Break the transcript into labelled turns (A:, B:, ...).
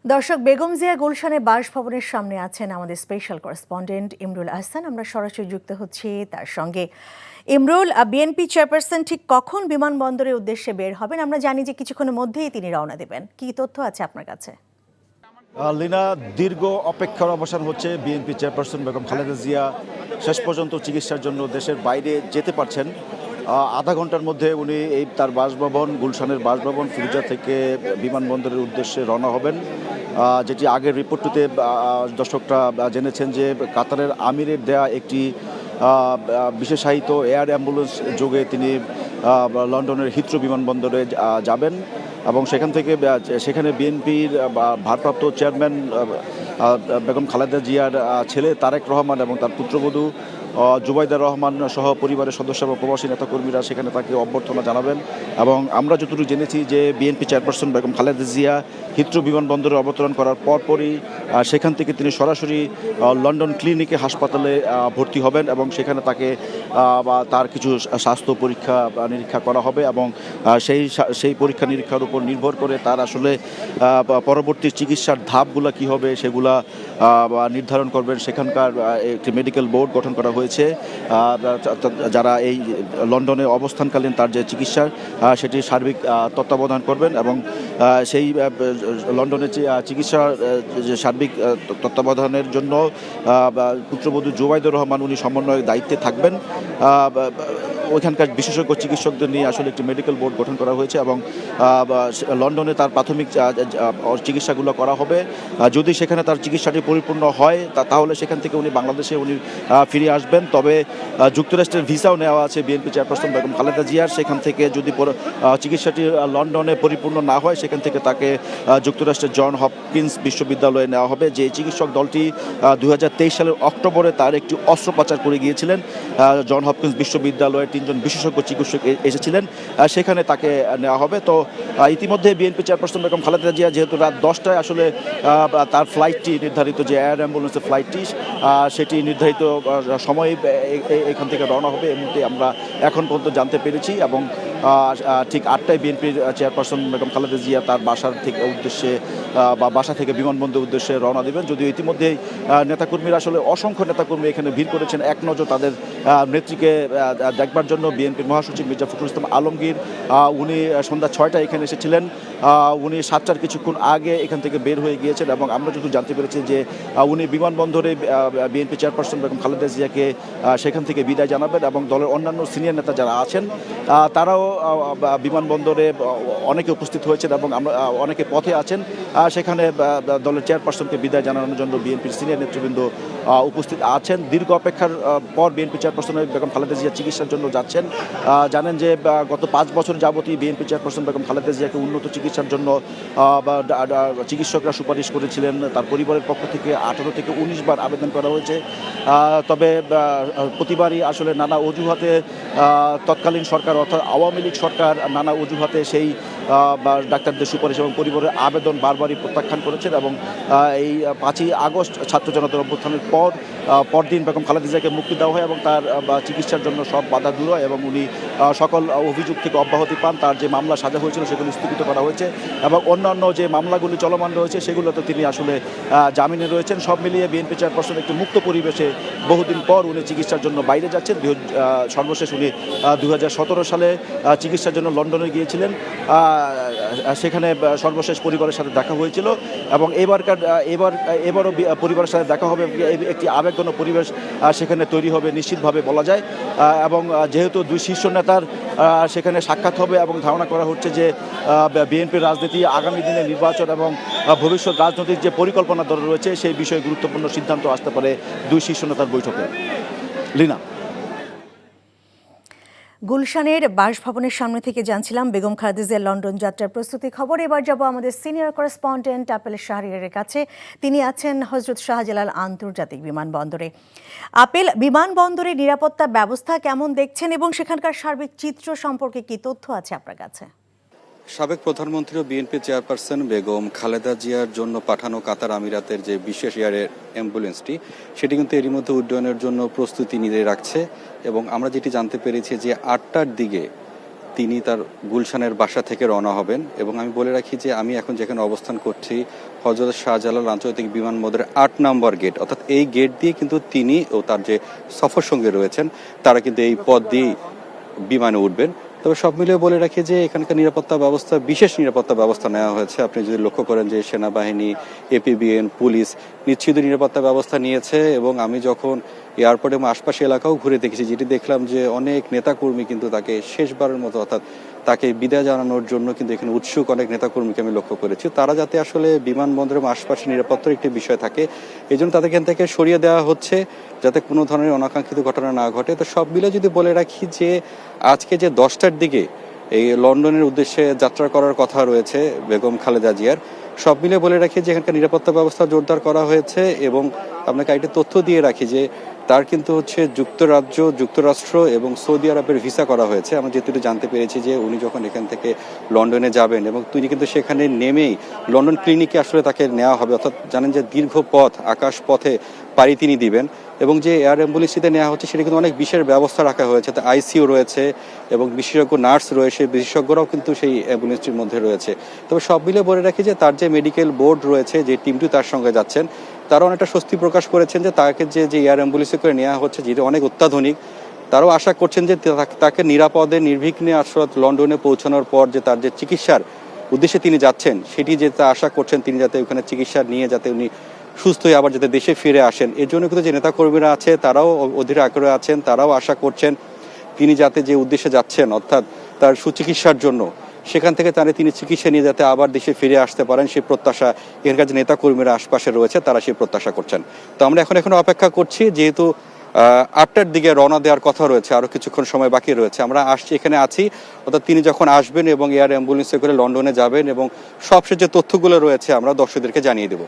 A: দর্শক, বেগম জিয়া গুলশানে বাসভবনের সামনে আছেন আমাদের স্পেশাল করেসপন্ডেন্ট ইমরুল আহসান। আমরা সরাসরি যুক্ত হচ্ছি তার সঙ্গে। ইমরুল, বিএনপি চেয়ারপারসন ঠিক কখন বিমানবন্দরের উদ্দেশ্যে বের হবেন? আমরা জানি যে কিছুক্ষণের মধ্যেই তিনি রওনা দেবেন। কি তথ্য আছে আপনার কাছে?
B: লীনা, দীর্ঘ অপেক্ষার অবসান হচ্ছে। বিএনপি চেয়ারপারসন বেগম খালেদা জিয়া শেষ পর্যন্ত চিকিৎসার জন্য দেশের বাইরে যেতে পারছেন। আধা ঘন্টার মধ্যে উনি তার বাসভবন, গুলশানের বাসভবন ফিরোজা থেকে বিমানবন্দরের উদ্দেশ্যে রওনা হবেন। যেটি আগের রিপোর্টটিতে দর্শকরা জেনেছেন যে কাতারের আমিরের দেয়া একটি বিশেষায়িত এয়ার অ্যাম্বুলেন্স যোগে তিনি লন্ডনের হিথ্রো বিমানবন্দরে যাবেন এবং সেখানে বিএনপির ভারপ্রাপ্ত চেয়ারম্যান বেগম খালেদা জিয়ার ছেলে তারেক রহমান এবং তার পুত্রবধূ জুবাইদা রহমান সহ পরিবারের সদস্য এবং প্রবাসী নেতাকর্মীরা সেখানে তাকে অভ্যর্থনা জানাবেন। এবং আমরা যতটুকু জেনেছি যে BNP chairperson Begum Khaleda Zia Heathrow বিমানবন্দরে অবতরণ করার পরপরই সেখান থেকে তিনি সরাসরি লন্ডন ক্লিনিকে হাসপাতালে ভর্তি হবেন এবং সেখানে তার কিছু স্বাস্থ্য পরীক্ষা নিরীক্ষা করা হবে এবং সেই পরীক্ষা নিরীক্ষার উপর নির্ভর করে তার আসলে পরবর্তী চিকিৎসার ধাপগুলো কী হবে সেগুলা নির্ধারণ করবেন। সেখানকার একটি মেডিকেল বোর্ড গঠন করা হয়েছে যারা এই লন্ডনে অবস্থানকালীন তার যে চিকিৎসা সেটি সার্বিক তত্ত্বাবধান করবেন এবং সেই লন্ডনের চিকিৎসার যে সার্বিক তত্ত্বাবধানের জন্য পুত্রবধূ জুবাইদুর রহমান উনি সমন্বয়ের দায়িত্বে থাকবেন। ওইখানকার বিশেষজ্ঞ চিকিৎসকদের নিয়ে আসলে একটি মেডিকেল বোর্ড গঠন করা হয়েছে এবং লন্ডনে তার প্রাথমিক চিকিৎসাগুলো করা হবে। যদি সেখানে তার চিকিৎসাটি পরিপূর্ণ হয় তাহলে সেখান থেকে উনি বাংলাদেশে ফিরে আসবেন। তবে যুক্তরাষ্ট্রের ভিসাও নেওয়া আছে বিএনপি চেয়ারপারসন বেগম খালেদা জিয়ার। সেখান থেকে যদি চিকিৎসাটি লন্ডনে পরিপূর্ণ না হয় সেখান থেকে তাকে যুক্তরাষ্ট্রের জন হপকিন্স বিশ্ববিদ্যালয়ে নেওয়া হবে। যে চিকিৎসক দলটি 2023 সালের অক্টোবরে তার একটি অস্ত্রোপচার করে গিয়েছিলেন, জন হপকিন্স বিশ্ববিদ্যালয়ের 3 জন বিশেষজ্ঞ চিকিৎসক এসেছিলেন, সেখানে তাকে নেওয়া হবে। তো ইতিমধ্যে বিএনপি চেয়ারপারসন বেগম খালেদা জিয়া যেহেতু রাত 10টায় আসলে তার ফ্লাইটটি নির্ধারিত, যে এয়ার অ্যাম্বুলেন্সের ফ্লাইটটি সেটি নির্ধারিত সময়ে এখান থেকে রওনা হবে এমনটি আমরা এখন পর্যন্ত জানতে পেরেছি। এবং ঠিক 8টায় বিএনপির চেয়ারপারসন বেগম খালেদা জিয়া তার বাসা থেকে বিমানবন্দরের উদ্দেশ্যে রওনা দেবেন। যদিও ইতিমধ্যেই নেতাকর্মীরা আসলে অসংখ্য নেতাকর্মী এখানে ভিড় করেছেন এক নজর তাদের নেত্রীকে দেখবার জন্য। বিএনপির মহাসচিব মির্জা ফখরুল ইসলাম আলমগীর উনি সন্ধ্যা 6টায় এখানে এসেছিলেন। উনি 7টার কিছুক্ষণ আগে এখান থেকে বের হয়ে গিয়েছেন এবং আমরা যদি জানতে পেরেছি যে উনি বিমানবন্দরে বিএনপি চেয়ারপারসন বেগম খালেদা জিয়াকে সেখান থেকে বিদায় জানাবেন এবং দলের অন্যান্য সিনিয়র নেতা যারা আছেন তারাও বিমানবন্দরে অনেকে উপস্থিত হয়েছেন এবং অনেকে পথে আছেন। সেখানে দলের চেয়ারপারসনকে বিদায় জানানোর জন্য বিএনপির সিনিয়র নেতৃবৃন্দ উপস্থিত আছেন। দীর্ঘ অপেক্ষার পর বিএনপি চেয়ারপারসন বেগম খালেদা জিয়া চিকিৎসার জন্য যাচ্ছেন। জানেন যে গত 5 বছর যাবতই বিএনপি চেয়ারপারসন বেগম খালেদা জিয়াকে উন্নত চিকিৎসার জন্য চিকিৎসকরা সুপারিশ করেছিলেন। তার পরিবারের পক্ষ থেকে 18 থেকে 19 বার আবেদন করা হয়েছে। তবে প্রতিবারই আসলে নানা অজুহাতে তৎকালীন সরকার অর্থাৎ আওয়ামী লীগ সরকার নানা অজুহাতে সেই ডাক্তারদের সুপারিশ এবং পরিবারের আবেদন বারবারই প্রত্যাখ্যান করেছেন এবং এই 5ই আগস্ট ছাত্র জনতার অভ্যুত্থানের পরদিন বেগম খালেদা জিয়াকে মুক্তি দেওয়া হয় এবং তার চিকিৎসার জন্য সব বাধা দূর হয় এবং উনি সকল অভিযোগ থেকে অব্যাহতি পান। তার যে মামলা সাজা হয়েছিল সেগুলি স্থগিত করা হয়েছে এবং অন্যান্য যে মামলাগুলি চলমান রয়েছে সেগুলোতে তিনি আসলে জামিনে রয়েছেন। সব মিলিয়ে বিএনপি চেয়ারপারসন একটি মুক্ত পরিবেশে বহুদিন পর উনি চিকিৎসার জন্য বাইরে যাচ্ছেন। সর্বশেষ উনি 2017 সালে চিকিৎসার জন্য লন্ডনে গিয়েছিলেন। সেখানে সর্বশেষ পরিবারের সাথে দেখা হয়েছিল এবং এবারও পরিবারের সাথে দেখা হবে। একটি আবেগঘন পরিবেশ সেখানে তৈরি হবে নিশ্চিতভাবে বলা যায়। এবং যেহেতু 2 শীর্ষ নেতার সেখানে সাক্ষাৎ হবে এবং ধারণা করা হচ্ছে যে বিএনপির রাজনীতি, আগামী দিনে নির্বাচন এবং ভবিষ্যৎ রাজনৈতিক যে পরিকল্পনা দল রয়েছে সেই বিষয়ে গুরুত্বপূর্ণ সিদ্ধান্ত আসতে পারে 2 শীর্ষ নেতার বৈঠকে। লীনা,
A: গুলশানের বাসভবনের সামনে থেকে জানছিলাম বেগম খালেদা জিয়ার লন্ডন যাত্রার প্রস্তুতি খবর। এবার যাব আমাদের সিনিয়র করেসপন্ডেন্ট আপেল শাহরিয়ারের কাছে। তিনি আছেন হজরত শাহজালাল আন্তর্জাতিক বিমানবন্দরে। আপেল, বিমানবন্দরের নিরাপত্তা ব্যবস্থা কেমন দেখছেন এবং সেখানকার সার্বিক চিত্র সম্পর্কে কি তথ্য আছে আপনার কাছে?
C: সাবেক প্রধানমন্ত্রী ও বিএনপি চেয়ারপারসন বেগম খালেদা জিয়ার জন্য পাঠানো কাতার আমিরাতের যে বিশেষ এয়ার অ্যাম্বুলেন্সটি সেটি কিন্তু এরই মধ্যে উড্ডয়নের জন্য প্রস্তুতি নিয়ে রাখছে এবং আমরা যেটি জানতে পেরেছি যে 8টার দিকে তিনি তার গুলশানের বাসা থেকে রওনা হবেন। এবং আমি বলে রাখি যে আমি এখন যেখানে অবস্থান করছি হযরত শাহজালাল আন্তর্জাতিক বিমানবন্দরের ৮ নম্বর গেট, অর্থাৎ এই গেট দিয়ে কিন্তু তিনি ও তার যে সফর সঙ্গী রয়েছেন তারা কিন্তু এই পথ দিয়েই বিমানে উঠবেন। তবে সব মিলিয়ে বলে রাখি যে এখানকার নিরাপত্তা ব্যবস্থা, বিশেষ নিরাপত্তা ব্যবস্থা নেওয়া হয়েছে। আপনি যদি লক্ষ্য করেন যে সেনাবাহিনী, এপিবিএন, পুলিশ নিশ্চিত নিরাপত্তা ব্যবস্থা নিয়েছে। এবং আমি যখন এয়ারপোর্ট এবং আশপাশে এলাকাও ঘুরে দেখেছি, যেটি দেখলাম যে অনেক নেতাকর্মী কিন্তু তাকে শেষবারের মতো, অর্থাৎ তাকে বিদায় জানানোর জন্য কিন্তু এখানে উৎসুক অনেক নেতাকর্মীকে আমি লক্ষ্য করেছি। তারা যাতে আসলে বিমানবন্দর এবং আশপাশে নিরাপত্তার একটি বিষয় থাকে, এই জন্য তাদের এখান থেকে সরিয়ে দেওয়া হচ্ছে যাতে কোনো ধরনের অনাকাঙ্ক্ষিত ঘটনা না ঘটে। তো সব মিলে যদি বলে রাখি যে আজকে যে 10টার দিকে এই লন্ডনের উদ্দেশ্যে যাত্রা করার কথা রয়েছে বেগম খালেদা জিয়ার, সব মিলে বলে রাখি যে এখানকার নিরাপত্তা ব্যবস্থা জোরদার করা হয়েছে। এবং আপনাকে একটা তথ্য দিয়ে রাখি যে তার কিন্তু হচ্ছে যুক্তরাজ্য, যুক্তরাষ্ট্র এবং সৌদি আরবের ভিসা করা হয়েছে। আমরা যেহেতু জানতে পেরেছি যে উনি যখন এখান থেকে লন্ডনে যাবেন এবং তিনি কিন্তু সেখানে নেমেই লন্ডন ক্লিনিকে আসলে তাকে নেওয়া হবে, অর্থাৎ জানেন যে দীর্ঘ পথ, আকাশ পথে পাড়ি তিনি দিবেন। এবং যে এয়ার অ্যাম্বুলেন্সটিতে নেওয়া হচ্ছে সেটা কিন্তু অনেক বিশেষ ব্যবস্থা রাখা হয়েছে, তো আইসিইউ রয়েছে এবং বিশেষজ্ঞ নার্স রয়েছে, বিশেষজ্ঞরাও কিন্তু সেই অ্যাম্বুলেন্সটির মধ্যে রয়েছে। তবে সব মিলে বলে রাখি যে তার যে মেডিকেল বোর্ড রয়েছে, যে টিমটি তার সঙ্গে যাচ্ছেন, তারা অনেকটা স্বস্তি প্রকাশ করেছেন যে তাকে যে এয়ার অ্যাম্বুলেন্সে করে নেওয়া হচ্ছে, যেটি অনেক অত্যাধুনিক, তারাও আশা করছেন যে তাকে নিরাপদে নির্বিঘ্নে আসলে লন্ডনে পৌঁছানোর পর যে তার যে চিকিৎসার উদ্দেশ্যে তিনি যাচ্ছেন সেটি যেটা আশা করছেন তিনি যাতে ওখানে চিকিৎসা নিয়ে যাতে উনি সুস্থ হয়ে আবার যাতে দেশে ফিরে আসেন। এর জন্য কিন্তু যে নেতাকর্মীরা আছে তারাও অধীর আগ্রহে আছেন, তারাও আশা করছেন তিনি যাতে যে উদ্দেশ্যে যাচ্ছেন, অর্থাৎ তার সুচিকিৎসার জন্য, সেখান থেকে তিনি চিকিৎসা নিয়ে যাতে আবার দেশে ফিরে আসতে পারেন, সেই প্রত্যাশা এখানকার যে নেতাকর্মীরা আশপাশে রয়েছে তারা সেই প্রত্যাশা করছেন। তো আমরা এখন অপেক্ষা করছি, যেহেতু 8টার দিকে রওনা দেওয়ার কথা রয়েছে, আরো কিছুক্ষণ সময় বাকি রয়েছে। আমরা এখানে আছি, অর্থাৎ তিনি যখন আসবেন এবং এয়ার অ্যাম্বুলেন্সে করে লন্ডনে যাবেন এবং সবশেষ যে তথ্যগুলো রয়েছে আমরা দর্শকদেরকে জানিয়ে দেব।